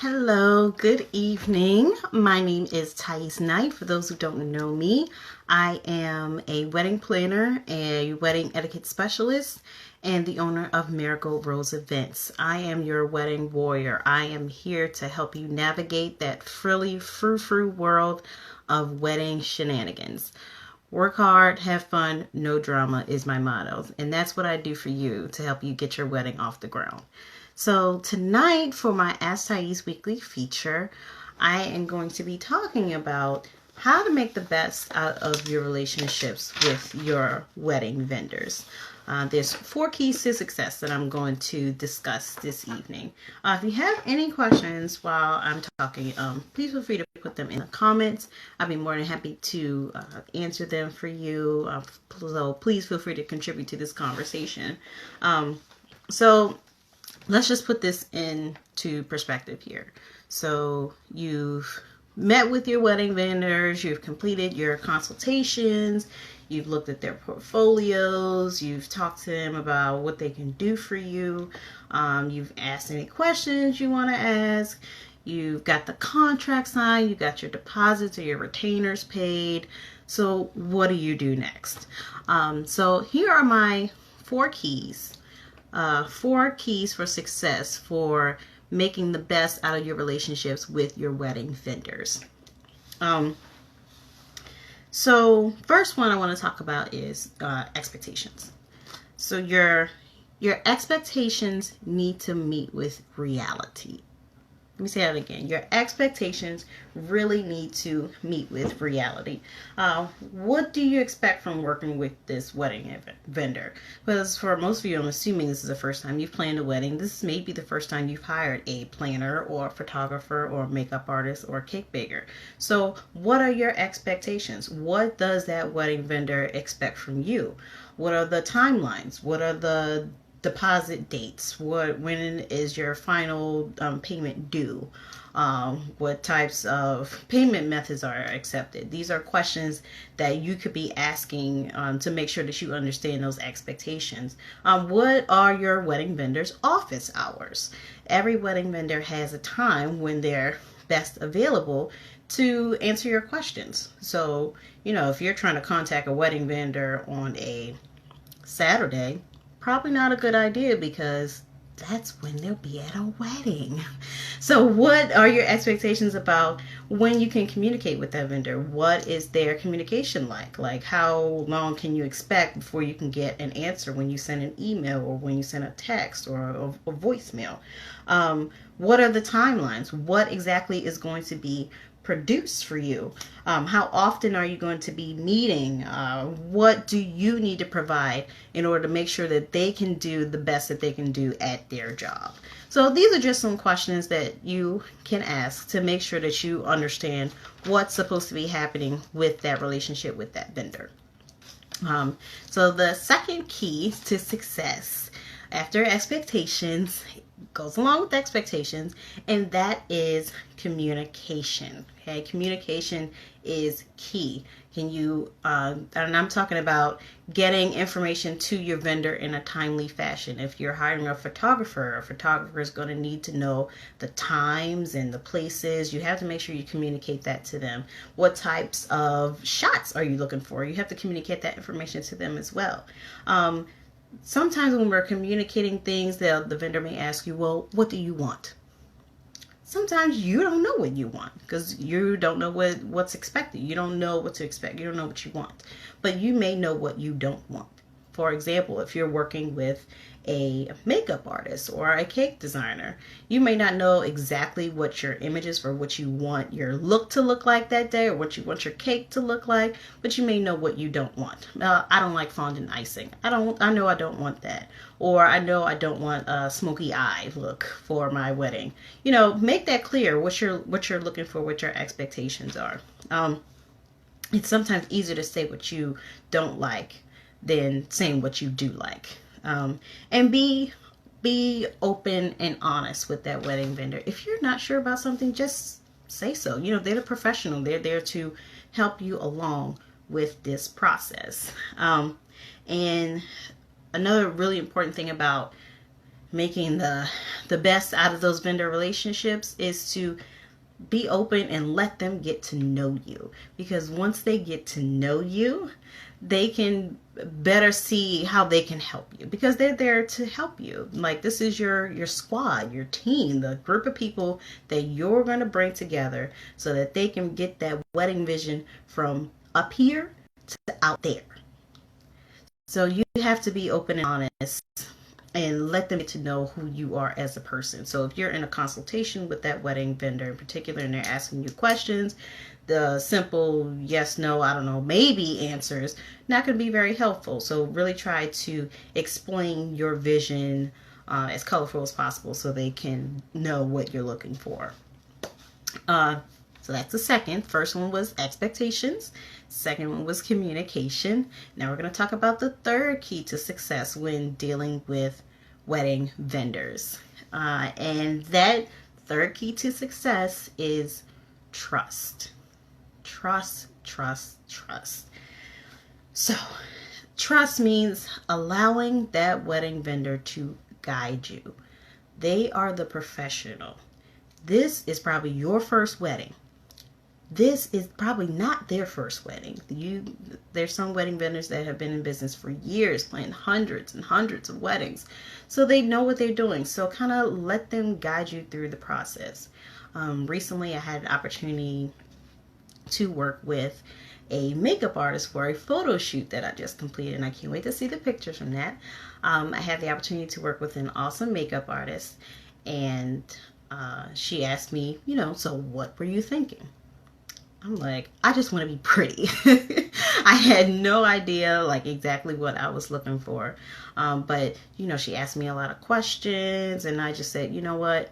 Hello, good evening. My name is Thais Knight. For those who don't know me, I am a wedding planner, a wedding etiquette specialist, and the owner of Marigold Rose Events. I am your wedding warrior. I am here to help you navigate that frilly, frou-frou world of wedding shenanigans. Work hard, have fun, no drama is my motto. And that's what I do for you to help you get your wedding off the ground. So tonight for my Ask Thais weekly feature, I am going to be talking about how to make the best out of your relationships with your wedding vendors. There's 4 keys to success that I'm going to discuss this evening. If you have any questions while I'm talking, please feel free to put them in the comments. I'll be more than happy to answer them for you. So please feel free to contribute to this conversation. So let's just put this into perspective here. So you've met with your wedding vendors, you've completed your consultations, you've looked at their portfolios, you've talked to them about what they can do for you, you've asked any questions you want to ask, you've got the contract signed, you got your deposits or your retainers paid. So what do you do next? So here are my 4 keys. 4 keys for success for making the best out of your relationships with your wedding vendors. So first one I want to talk about is expectations. So your expectations need to meet with reality. Let me say that again. Your expectations really need to meet with reality. What do you expect from working with this wedding vendor? Because for most of you, I'm assuming this is the first time you've planned a wedding. This may be the first time you've hired a planner or a photographer or a makeup artist or a cake baker. So what are your expectations? What does that wedding vendor expect from you? What are the timelines? What are the deposit dates? When is your final payment due? What types of payment methods are accepted? These are questions that you could be asking to make sure that you understand those expectations. What are your wedding vendor's office hours? Every wedding vendor has a time when they're best available to answer your questions. So, if you're trying to contact a wedding vendor on a Saturday, probably not a good idea because that's when they'll be at a wedding. So what are your expectations about when you can communicate with that vendor? What is their communication like? Like, how long can you expect before you can get an answer when you send an email or when you send a text or a voicemail? What are the timelines? What exactly is going to be produced for you? How often are you going to be meeting? What do you need to provide in order to make sure that they can do the best that they can do at their job? So these are just some questions that you can ask to make sure that you understand what's supposed to be happening with that relationship with that vendor. So the second key to success after expectations goes along with expectations, and that is communication. Okay, communication is key. Can you and I'm talking about getting information to your vendor in a timely fashion. If you're hiring a photographer is going to need to know the times and the places. You have to make sure you communicate that to them. What types of shots are you looking for? You have to communicate that information to them as well. Sometimes when we're communicating things, the vendor may ask you, well, what do you want? Sometimes you don't know what you want because you don't know what's expected. You don't know what to expect. You don't know what you want. But you may know what you don't want. For example, if you're working with a makeup artist or a cake designer, you may not know exactly what your image is for what you want your look to look like that day or what you want your cake to look like, but you may know what you don't want. I don't like fondant icing. I know I don't want that. Or I know I don't want a smoky eye look for my wedding. Make that clear what you're looking for, what your expectations are. It's sometimes easier to say what you don't like than saying what you do like. And be open and honest with that wedding vendor. If you're not sure about something, just say so. They're the professional. They're there to help you along with this process. And another really important thing about making the best out of those vendor relationships is to be open and let them get to know you, because once they get to know you, they can better see how they can help you, because they're there to help you. Like, this is your squad, your team, the group of people that you're going to bring together so that they can get that wedding vision from up here to out there. So you have to be open and honest and let them get to know who you are as a person. So if you're in a consultation with that wedding vendor in particular and they're asking you questions, the simple yes, no, I don't know, maybe answers not going to be very helpful. So really try to explain your vision as colorful as possible so they can know what you're looking for. So that's the second. First one was expectations. Second one was communication. Now we're going to talk about the third key to success when dealing with wedding vendors. And that third key to success is trust. Trust, trust, trust. So trust means allowing that wedding vendor to guide you. They are the professional. This is probably your first wedding. This is probably not their first wedding. There's some wedding vendors that have been in business for years, planning hundreds and hundreds of weddings. So they know what they're doing. So kind of let them guide you through the process. Recently, I had an opportunity to work with a makeup artist for a photo shoot that I just completed, and I can't wait to see the pictures from that. I had the opportunity to work with an awesome makeup artist, and she asked me, so what were you thinking? I'm like, I just want to be pretty. I had no idea like exactly what I was looking for. But, she asked me a lot of questions, and I just said, you know what?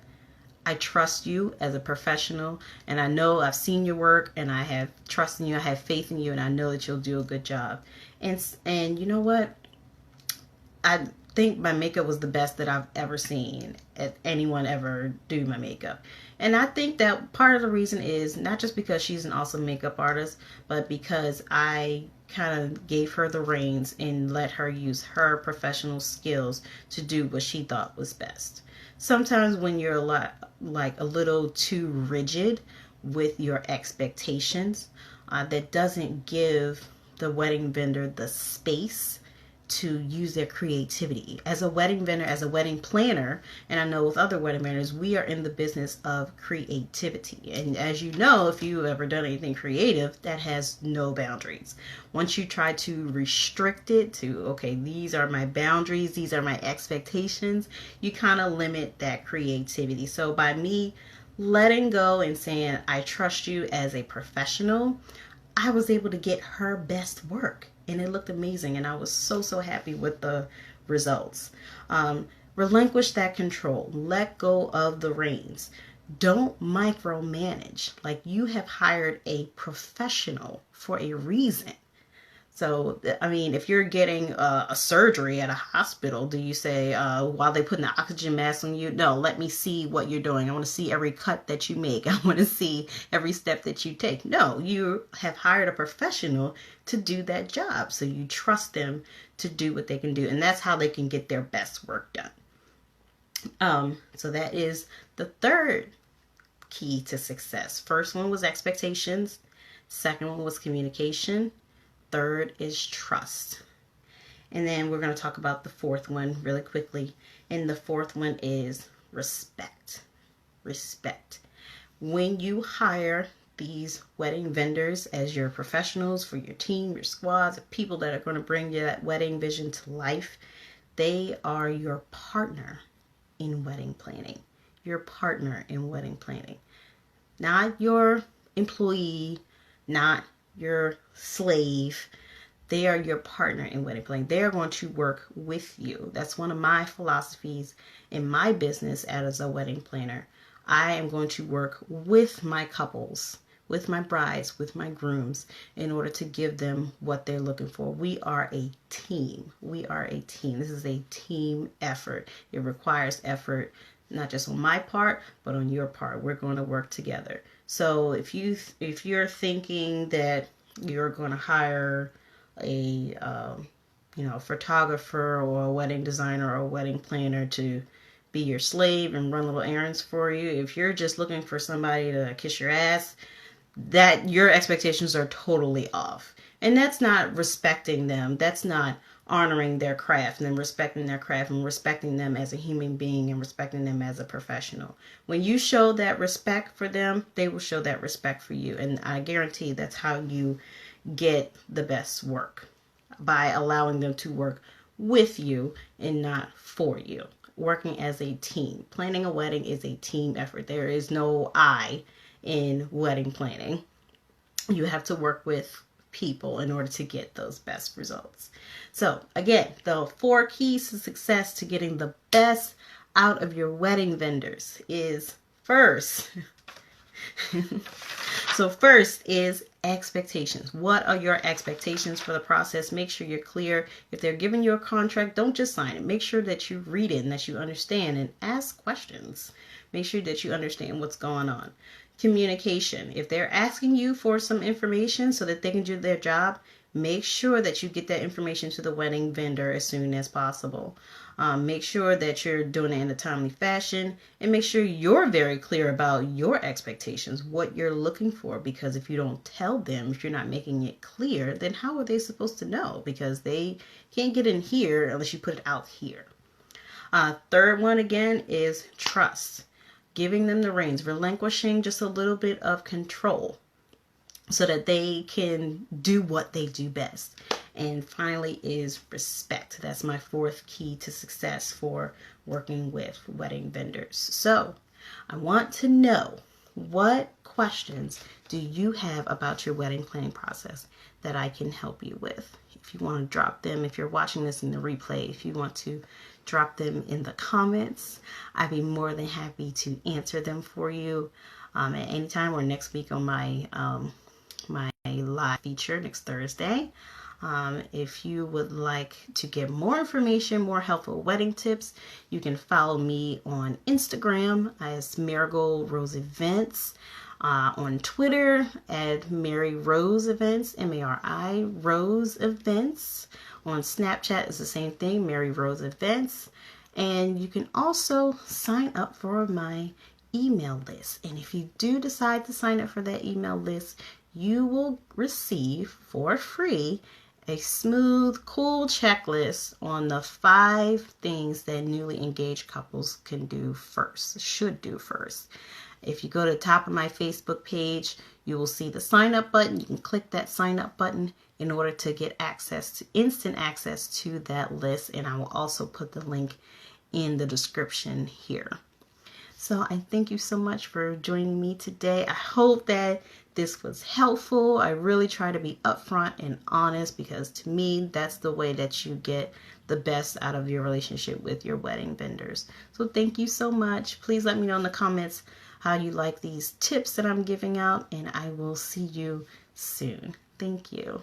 I trust you as a professional, and I know I've seen your work, and I have trust in you. I have faith in you, and I know that you'll do a good job. And you know what? I think my makeup was the best that I've ever seen anyone ever do my makeup. And I think that part of the reason is not just because she's an awesome makeup artist, but because I kind of gave her the reins and let her use her professional skills to do what she thought was best. Sometimes when you're a little too rigid with your expectations, that doesn't give the wedding vendor the space to use their creativity. As a wedding vendor, as a wedding planner, and I know with other wedding vendors, we are in the business of creativity. And as you know, if you've ever done anything creative, that has no boundaries. Once you try to restrict it to, okay, these are my boundaries, these are my expectations, you kind of limit that creativity. So by me letting go and saying, I trust you as a professional, I was able to get her best work. And it looked amazing, and I was so happy with the results. Relinquish that control. Let go of the reins. Don't micromanage. Like, you have hired a professional for a reason. So, I mean, if you're getting a surgery at a hospital, do you say, while they're putting the oxygen mask on you, no, let me see what you're doing. I want to see every cut that you make. I want to see every step that you take. No, you have hired a professional to do that job. So you trust them to do what they can do. And that's how they can get their best work done. So that is the third key to success. First one was expectations. Second one was communication. Third is trust. And then we're going to talk about the fourth one really quickly. And the fourth one is respect. Respect. When you hire these wedding vendors as your professionals for your team, your squads, the people that are going to bring you that wedding vision to life, they are your partner in wedding planning. Your partner in wedding planning. Not your employee, not your slave. They are your partner in wedding planning. They are going to work with you. That's one of my philosophies in my business as a wedding planner. I am going to work with my couples, with my brides, with my grooms, in order to give them what they're looking for. We are a team. We are a team. This is a team effort. It requires effort, not just on my part, but on your part. We're going to work together. So if you're thinking that you're going to hire a photographer or a wedding designer or a wedding planner to be your slave and run little errands for you, if you're just looking for somebody to kiss your ass, that your expectations are totally off. And that's not respecting them. That's not honoring their craft and respecting their craft and respecting them as a human being and respecting them as a professional. When you show that respect for them, they will show that respect for you. And I guarantee that's how you get the best work, by allowing them to work with you and not for you. Working as a team. Planning a wedding is a team effort. There is no I in wedding planning. You have to work with people in order to get those best results. So again, the 4 keys to success to getting the best out of your wedding vendors is first. So first is expectations. What are your expectations for the process? Make sure you're clear. If they're giving you a contract, don't just sign it. Make sure that you read it and that you understand, and ask questions. Make sure that you understand what's going on. Communication. If they're asking you for some information so that they can do their job, make sure that you get that information to the wedding vendor as soon as possible. Make sure that you're doing it in a timely fashion, and make sure you're very clear about your expectations, what you're looking for, because if you don't tell them, if you're not making it clear, then how are they supposed to know? Because they can't get in here unless you put it out here. Third one again is trust. Giving them the reins, relinquishing just a little bit of control so that they can do what they do best. And finally is respect. That's my 4th key to success for working with wedding vendors. So I want to know, what questions do you have about your wedding planning process that I can help you with? If you want to drop them, if you're watching this in the replay, if you want to drop them in the comments, I'd be more than happy to answer them for you at any time, or next week on my my live feature next Thursday. If you would like to get more information, more helpful wedding tips, you can follow me on Instagram as Marigold Rose Events, on Twitter at Mary Rose Events, M-A-R-I Rose Events. On Snapchat is the same thing, Mary Rose Events. And you can also sign up for my email list. And if you do decide to sign up for that email list, you will receive for free a smooth, cool checklist on the 5 things that newly engaged couples can do first, should do first. If you go to the top of my Facebook page, you will see the sign up button. You can click that sign up button in order to get instant access to that list. And I will also put the link in the description here. So I thank you so much for joining me today. I hope that this was helpful. I really try to be upfront and honest, because to me, that's the way that you get the best out of your relationship with your wedding vendors. So thank you so much. Please let me know in the comments how you like these tips that I'm giving out, and I will see you soon. Thank you.